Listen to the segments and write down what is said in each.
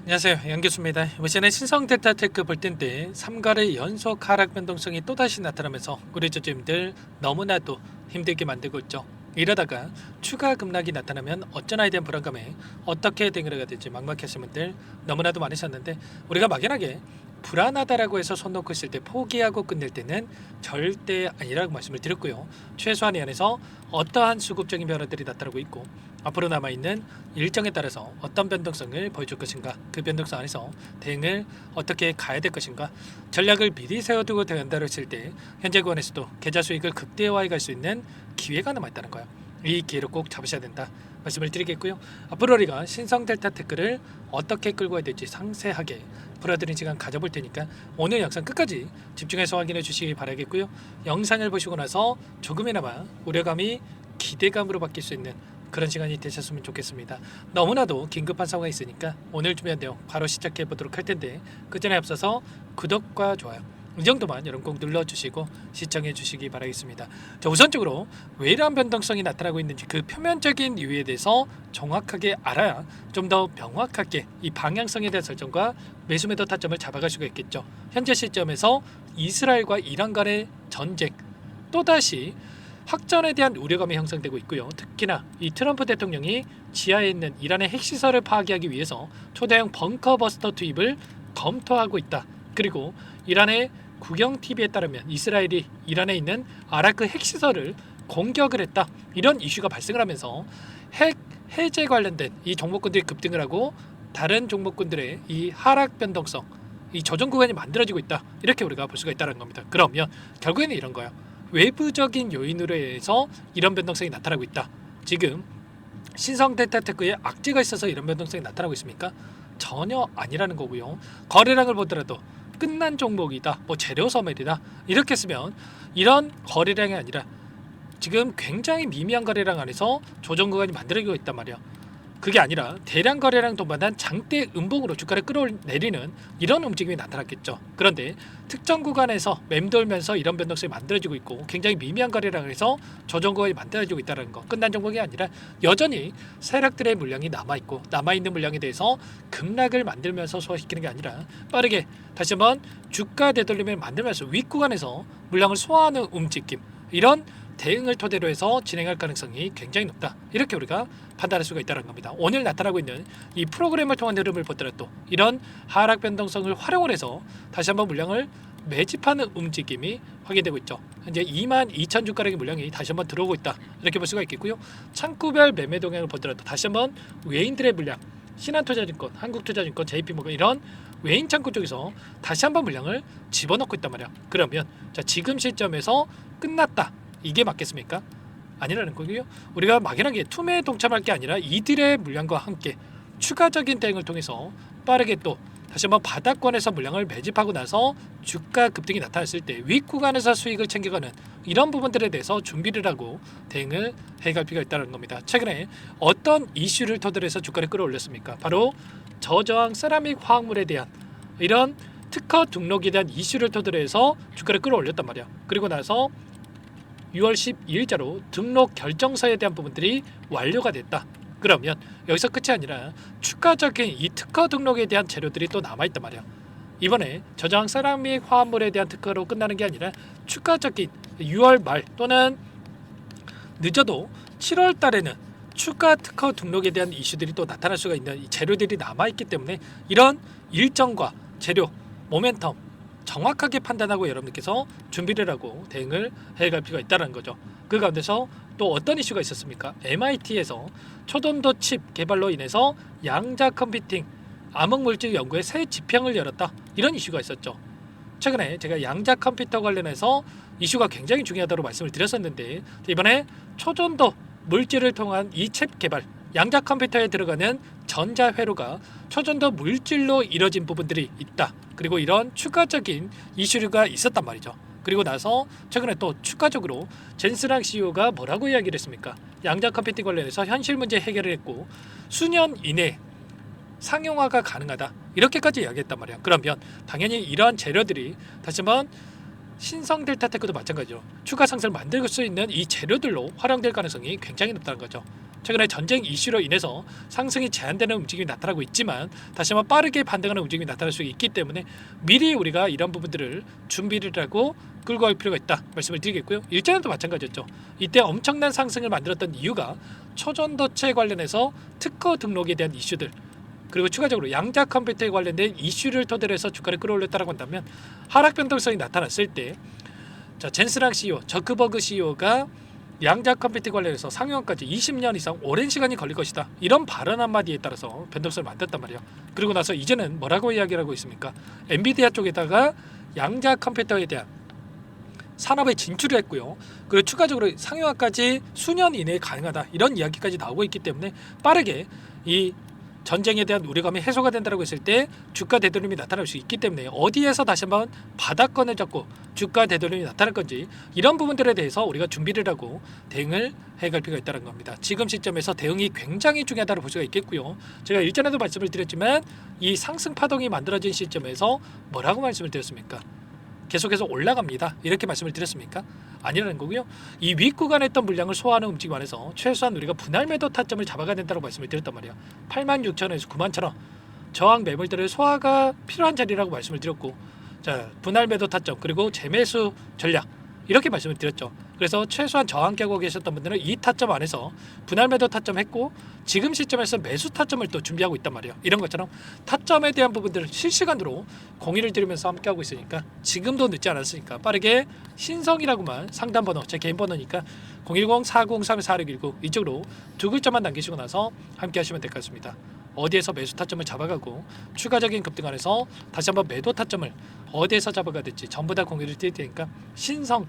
안녕하세요, 양교수입니다. 이번 시간에 신성 델타 테크 볼텐 때 3거래 연속 하락 변동성이 또다시 나타나면서 우리 저점들 너무나도 힘들게 만들고 있죠. 이러다가 추가 급락이 나타나면 어쩌나에 대한 불안감에 어떻게 대응을 해야 될지 막막하신 분들 너무나도 많으셨는데, 우리가 막연하게 불안하다라고 해서 손 놓고 있을 때 포기하고 끝낼 때는 절대 아니라고 말씀을 드렸고요. 최소한의 안에서 어떠한 수급적인 변화들이 나타나고 있고 앞으로 남아있는 일정에 따라서 어떤 변동성을 보여줄 것인가, 그 변동성 안에서 대응을 어떻게 가야 될 것인가, 전략을 미리 세워두고 대응한다고 했을 때 현재 구간에서도 계좌 수익을 극대화해 갈 수 있는 기회가 남아있다는 거예요. 이 기회를 꼭 잡으셔야 된다 말씀을 드리겠고요. 앞으로 우리가 신성 델타 테크를 어떻게 끌고 가야 될지 상세하게 풀어드린 시간 가져볼 테니까 오늘 영상 끝까지 집중해서 확인해 주시기 바라겠고요. 영상을 보시고 나서 조금이나마 우려감이 기대감으로 바뀔 수 있는 그런 시간이 되셨으면 좋겠습니다. 너무나도 긴급한 상황이 있으니까 오늘 준비한 내용 바로 시작해 보도록 할 텐데, 그 전에 앞서서 구독과 좋아요 이 정도만 여러분 꼭 눌러주시고 시청해 주시기 바라겠습니다. 자, 우선적으로 왜 이러한 변동성이 나타나고 있는지 그 표면적인 이유에 대해서 정확하게 알아야 좀 더 명확하게 이 방향성에 대한 설정과 매수 매도 타점을 잡아갈 수가 있겠죠. 현재 시점에서 이스라엘과 이란 간의 전쟁, 또다시 확전에 대한 우려감이 형성되고 있고요. 특히나 이 트럼프 대통령이 지하에 있는 이란의 핵시설을 파괴하기 위해서 초대형 벙커버스터 투입을 검토하고 있다. 그리고 이란의 국영 TV에 따르면 이스라엘이 이란에 있는 아라크 핵시설을 공격을 했다. 이런 이슈가 발생을 하면서 핵 해제 관련된 이 종목군들이 급등을 하고 다른 종목군들의 이 하락 변동성, 이 조정 구간이 만들어지고 있다. 이렇게 우리가 볼 수가 있다는 겁니다. 그러면 결국에는 이런 거예요. 외부적인 요인으로 해서 이런 변동성이 나타나고 있다. 지금 신성 델타 테크에 악재가 있어서 이런 변동성이 나타나고 있습니까? 전혀 아니라는 거고요. 거래량을 보더라도 끝난 종목이다, 뭐 재료 소멸이다 이렇게 쓰면 이런 거래량이 아니라 지금 굉장히 미미한 거래량 안에서 조정 구간이 만들어지고 있단 말이야. 그게 아니라 대량 거래량 동반한 장대 음봉으로 주가를 끌어내리는 이런 움직임이 나타났겠죠. 그런데 특정 구간에서 맴돌면서 이런 변동성이 만들어지고 있고 굉장히 미미한 거래량에서 조정 구간이 만들어지고 있다는 거, 끝난 종목이 아니라 여전히 세력들의 물량이 남아있고 남아있는 물량에 대해서 급락을 만들면서 소화시키는 게 아니라 빠르게 다시 한번 주가 되돌림을 만들면서 윗구간에서 물량을 소화하는 움직임, 이런 대응을 토대로 해서 진행할 가능성이 굉장히 높다. 이렇게 우리가 판단할 수가 있다는 겁니다. 오늘 나타나고 있는 이 프로그램을 통한 흐름을 보더라도 이런 하락 변동성을 활용을 해서 다시 한번 물량을 매집하는 움직임이 확인되고 있죠. 현재 22,000주가량의 물량이 다시 한번 들어오고 있다. 이렇게 볼 수가 있겠고요. 창구별 매매 동향을 보더라도 다시 한번 외인들의 물량, 신한투자증권, 한국투자증권, JP모건 이런 외인 창구 쪽에서 다시 한번 물량을 집어넣고 있단 말이야. 그러면 자, 지금 시점에서 끝났다. 이게 맞겠습니까? 아니라는 거고요. 우리가 막연하게 투매에 동참할 게 아니라 이들의 물량과 함께 추가적인 대응을 통해서 빠르게 또 다시 한번 바닥권에서 물량을 매집하고 나서 주가 급등이 나타났을 때 윗구간에서 수익을 챙겨가는 이런 부분들에 대해서 준비를 하고 대응을 해갈 필요가 있다는 겁니다. 최근에 어떤 이슈를 토대로 해서 주가를 끌어올렸습니까? 바로 저저항 세라믹 화학물에 대한 이런 특허 등록에 대한 이슈를 토대로 해서 주가를 끌어올렸단 말이야. 그리고 나서 6월 12일자로 등록 결정서에 대한 부분들이 완료가 됐다. 그러면 여기서 끝이 아니라 추가적인 이 특허 등록에 대한 재료들이 또 남아있단 말이야. 이번에 저저항 세라믹 화합물에 대한 특허로 끝나는 게 아니라 추가적인 6월 말 또는 늦어도 7월 달에는 추가 특허 등록에 대한 이슈들이 또 나타날 수가 있는 이 재료들이 남아있기 때문에 이런 일정과 재료, 모멘텀 정확하게 판단하고 여러분들께서 준비를 하고 대응을 해갈 필요가 있다는 거죠. 그 가운데서 또 어떤 이슈가 있었습니까? MIT에서 초전도 칩 개발로 인해서 양자 컴퓨팅 암흑물질 연구에 새 지평을 열었다. 이런 이슈가 있었죠. 최근에 제가 양자 컴퓨터 관련해서 이슈가 굉장히 중요하다고 말씀을 드렸었는데, 이번에 초전도 물질을 통한 이 칩 개발, 양자 컴퓨터에 들어가는 전자 회로가 초전도 물질로 이뤄진 부분들이 있다. 그리고 이런 추가적인 이슈가 있었단 말이죠. 그리고 나서 최근에 또 추가적으로 젠스랑 CEO가 뭐라고 이야기를 했습니까? 양자 컴퓨팅 관련해서 현실 문제 해결을 했고 수년 이내 상용화가 가능하다. 이렇게까지 이야기했단 말이야. 그러면 당연히 이러한 재료들이 다시 한번 신성 델타 테크도 마찬가지로 추가 상승을 만들 수 있는 이 재료들로 활용될 가능성이 굉장히 높다는 거죠. 최근에 전쟁 이슈로 인해서 상승이 제한되는 움직임이 나타나고 있지만 다시 한번 빠르게 반등하는 움직임이 나타날 수 있기 때문에 미리 우리가 이런 부분들을 준비를 하고 끌고 갈 필요가 있다 말씀을 드리겠고요. 일전에도 마찬가지였죠. 이때 엄청난 상승을 만들었던 이유가 초전도체 관련해서 특허 등록에 대한 이슈들, 그리고 추가적으로 양자 컴퓨터에 관련된 이슈를 토대로 해서 주가를 끌어올렸다고 한다면 하락 변동성이 나타났을 때 젠스랑 CEO, 저크버그 CEO가 양자 컴퓨터 관련해서 상용화까지 20년 이상 오랜 시간이 걸릴 것이다, 이런 발언 한마디에 따라서 변동성을 만들었단 말이에요. 그리고 나서 이제는 뭐라고 이야기를 하고 있습니까? 엔비디아 쪽에다가 양자 컴퓨터에 대한 산업에 진출을 했고요. 그리고 추가적으로 상용화까지 수년 이내에 가능하다, 이런 이야기까지 나오고 있기 때문에 빠르게 이 전쟁에 대한 우려감이 해소가 된다고 했을 때 주가 되돌림이 나타날 수 있기 때문에 어디에서 다시 한번 바닥권을 잡고 주가 되돌림이 나타날 건지, 이런 부분들에 대해서 우리가 준비를 하고 대응을 해갈 필요가 있다는 겁니다. 지금 시점에서 대응이 굉장히 중요하다고 볼 수가 있겠고요. 제가 일전에도 말씀을 드렸지만 이 상승 파동이 만들어진 시점에서 뭐라고 말씀을 드렸습니까? 계속해서 올라갑니다, 이렇게 말씀을 드렸습니까? 아니라는 거고요. 이 윗구간에 있던 물량을 소화하는 움직임 안에서 최소한 우리가 분할 매도 타점을 잡아가야 된다고 말씀을 드렸단 말이에요. 86,000원에서 91,000원 저항 매물들을 소화가 필요한 자리라고 말씀을 드렸고, 자, 분할 매도 타점 그리고 재매수 전략, 이렇게 말씀을 드렸죠. 그래서 최소한 저항 깨고 계셨던 분들은 이 타점 안에서 분할 매도 타점 했고, 지금 시점에서 매수 타점을 또 준비하고 있단 말이에요. 이런 것처럼 타점에 대한 부분들을 실시간으로 공유를 드리면서 함께 하고 있으니까 지금도 늦지 않았으니까 빠르게 신성이라고만, 상담번호 제 개인 번호니까 010-403-4619 이쪽으로 두 글자만 남기시고 나서 함께 하시면 될 것 같습니다. 어디에서 매수 타점을 잡아가고 추가적인 급등 안에서 다시 한번 매도 타점을 어디에서 잡아가야 될지 전부 다 공유를 드릴 테니까 신성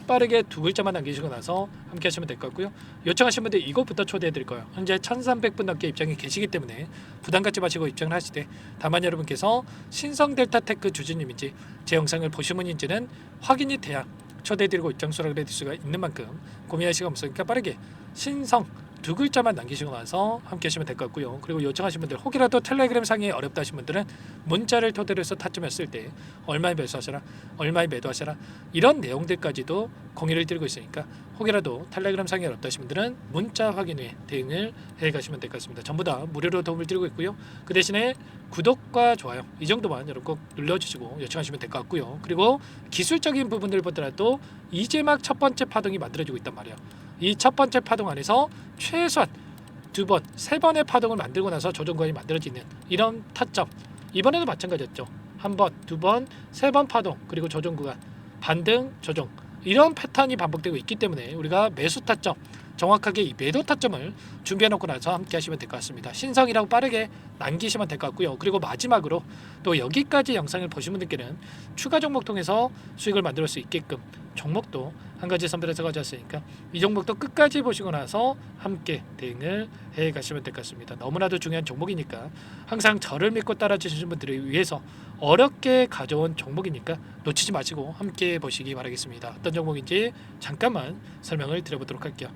빠르게 두 글자만 남기시고 나서 함께 하시면 될 것 같고요. 요청하신 분들 이것부터 초대해 드릴 거예요. 현재 1300분 넘게 입장이 계시기 때문에 부담 갖지 마시고 입장을 하시되, 다만 여러분께서 신성 델타테크 주주님인지 제 영상을 보신 분인지는 확인이 돼야 초대해드리고 입장 수락을 해드릴 수가 있는 만큼 고민할 시간 없으니까 빠르게 신성 두 글자만 남기시고 나서 함께 하시면 될 것 같고요. 그리고 요청하신 분들, 혹이라도 텔레그램 상에 어렵다 하신 분들은 문자를 토대로 해서 타점했을 때 얼마에 매수하셔라, 얼마에 매도하셔라, 이런 내용들까지도 공유를 드리고 있으니까 혹이라도 텔레그램 상에 어렵다 하신 분들은 문자 확인 후에 대응을 해가시면 될 것 같습니다. 전부 다 무료로 도움을 드리고 있고요. 그 대신에 구독과 좋아요 이 정도만 여러분 꼭 눌러주시고 요청하시면 될 것 같고요. 그리고 기술적인 부분들 보더라도 이제 막 첫 번째 파동이 만들어지고 있단 말이에요. 이 첫 번째 파동 안에서 최소한 두 번, 세 번의 파동을 만들고 나서 조정 구간이 만들어지는 이런 타점, 이번에도 마찬가지였죠. 한 번, 두 번, 세 번 파동, 그리고 조정 구간, 반등, 조정, 이런 패턴이 반복되고 있기 때문에 우리가 매수 타점, 정확하게 이 매도 타점을 준비해 놓고 나서 함께 하시면 될 것 같습니다. 신성이라고 빠르게 남기시면 될 것 같고요. 그리고 마지막으로 또 여기까지 영상을 보신 분들께는 추가 종목 통해서 수익을 만들 수 있게끔 종목도 한 가지 선별해서 가져왔으니까 이 종목도 끝까지 보시고 나서 함께 대응을 해 가시면 될 것 같습니다. 너무나도 중요한 종목이니까 항상 저를 믿고 따라 주시는 분들을 위해서 어렵게 가져온 종목이니까 놓치지 마시고 함께 보시기 바라겠습니다. 어떤 종목인지 잠깐만 설명을 드려보도록 할게요.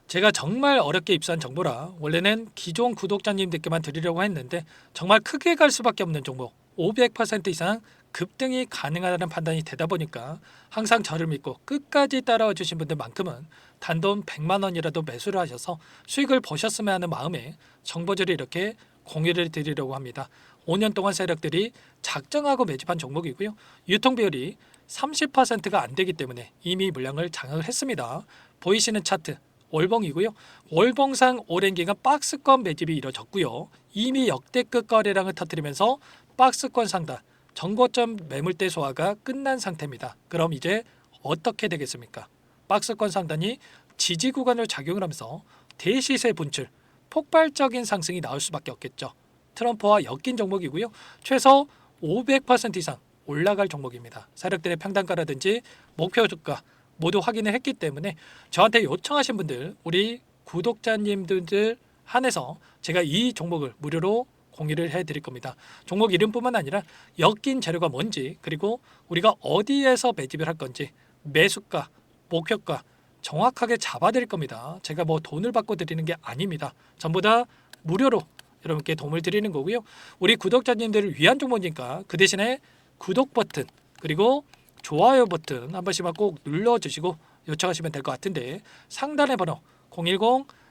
제가 정말 어렵게 입수한 정보라 원래는 기존 구독자님들께만 드리려고 했는데 정말 크게 갈 수밖에 없는 종목, 500% 이상 급등이 가능하다는 판단이 되다 보니까 항상 저를 믿고 끝까지 따라와 주신 분들만큼은 단돈 100만 원이라도 매수를 하셔서 수익을 보셨으면 하는 마음에 정보들을 이렇게 공유를 드리려고 합니다. 5년 동안 세력들이 작정하고 매집한 종목이고요. 유통비율이 30%가 안 되기 때문에 이미 물량을 장악을 했습니다. 보이시는 차트 월봉이고요. 월봉상 오랜 기간 박스권 매집이 이뤄졌고요. 이미 역대급 거래량을 터뜨리면서 박스권 상단, 정고점 매물대 소화가 끝난 상태입니다. 그럼 이제 어떻게 되겠습니까? 박스권 상단이 지지 구간을 작용을 하면서 대시세 분출, 폭발적인 상승이 나올 수밖에 없겠죠. 트럼프와 엮인 종목이고요. 최소 500% 이상 올라갈 종목입니다. 세력들의 평단가라든지 목표 주가 모두 확인을 했기 때문에 저한테 요청하신 분들, 우리 구독자님들 한해서 제가 이 종목을 무료로 공유를 해드릴 겁니다. 종목 이름뿐만 아니라 엮인 재료가 뭔지, 그리고 우리가 어디에서 매집을 할 건지, 매수가, 목표가 정확하게 잡아드릴 겁니다. 제가 뭐 돈을 받고 드리는 게 아닙니다. 전부 다 무료로 여러분께 도움을 드리는 거고요. 우리 구독자님들을 위한 종목이니까 그 대신에 구독 버튼 그리고 좋아요 버튼 한 번씩만 꼭 눌러주시고 요청하시면 될 것 같은데, 상단의 번호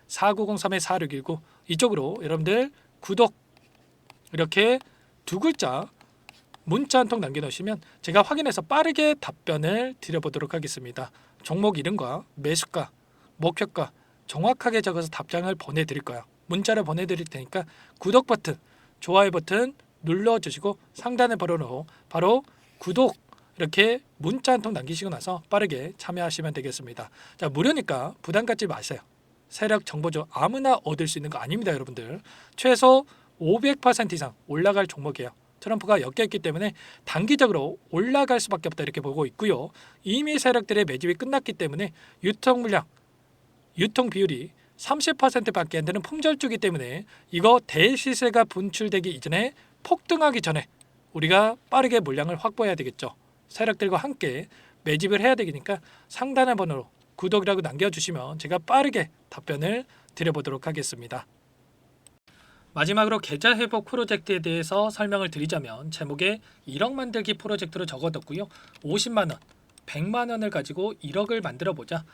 4903-4619 이쪽으로 여러분들 구독 이렇게 두 글자 문자 한 통 남겨놓으시면 제가 확인해서 빠르게 답변을 드려보도록 하겠습니다. 종목 이름과 매수가, 목표가 정확하게 적어서 답장을 보내드릴 거예요. 문자를 보내드릴 테니까 구독 버튼, 좋아요 버튼 눌러주시고 상단의 번호로 바로 구독 이렇게 문자 한 통 남기시고 나서 빠르게 참여하시면 되겠습니다. 자, 무료니까 부담 갖지 마세요. 세력 정보죠. 아무나 얻을 수 있는 거 아닙니다, 여러분들. 최소 500% 이상 올라갈 종목이에요. 트럼프가 엮였기 때문에 단기적으로 올라갈 수밖에 없다 이렇게 보고 있고요. 이미 세력들의 매집이 끝났기 때문에 유통 물량, 유통 비율이 30%밖에 안 되는 품절주기 때문에 이거 대시세가 분출되기 이전에 폭등하기 전에 우리가 빠르게 물량을 확보해야 되겠죠. 세력들과 함께 매집을 해야 되니까 상단의 번호로 구독이라고 남겨주시면 제가 빠르게 답변을 드려보도록 하겠습니다. 마지막으로 계좌 회복 프로젝트에 대해서 설명을 드리자면 제목에 1억 만들기 프로젝트로 적어뒀고요. 50만 원, 100만 원을 가지고 1억을 만들어 보자.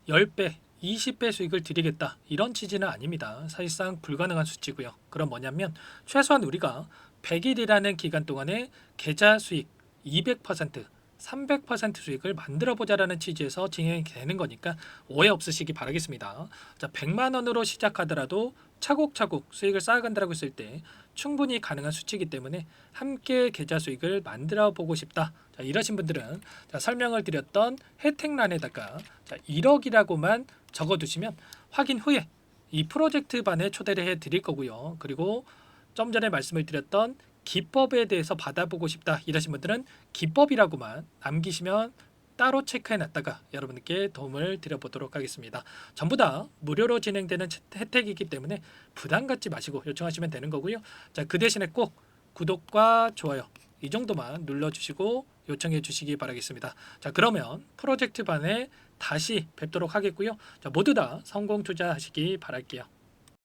10배, 20배 수익을 드리겠다. 이런 취지는 아닙니다. 사실상 불가능한 수치고요. 그럼 뭐냐면 최소한 우리가 100일이라는 기간 동안에 계좌 수익 200%, 300% 수익을 만들어 보자라는 취지에서 진행이 되는 거니까 오해 없으시기 바라겠습니다. 자, 100만 원으로 시작하더라도 차곡차곡 수익을 쌓아간다고 했을 때 충분히 가능한 수치이기 때문에 함께 계좌 수익을 만들어 보고 싶다. 자, 이러신 분들은 자, 설명을 드렸던 혜택란에다가 자, 1억이라고만 적어두시면 확인 후에 이 프로젝트 반에 초대를 해 드릴 거고요. 그리고 좀 전에 말씀을 드렸던 기법에 대해서 받아보고 싶다 이러신 분들은 기법이라고만 남기시면 따로 체크해 놨다가 여러분께 도움을 드려보도록 하겠습니다. 전부 다 무료로 진행되는 혜택이기 때문에 부담 갖지 마시고 요청하시면 되는 거고요. 자, 그 대신에 꼭 구독과 좋아요 이 정도만 눌러주시고 요청해 주시기 바라겠습니다. 자, 그러면 프로젝트 반에 다시 뵙도록 하겠고요. 자, 모두 다 성공 투자하시기 바랄게요.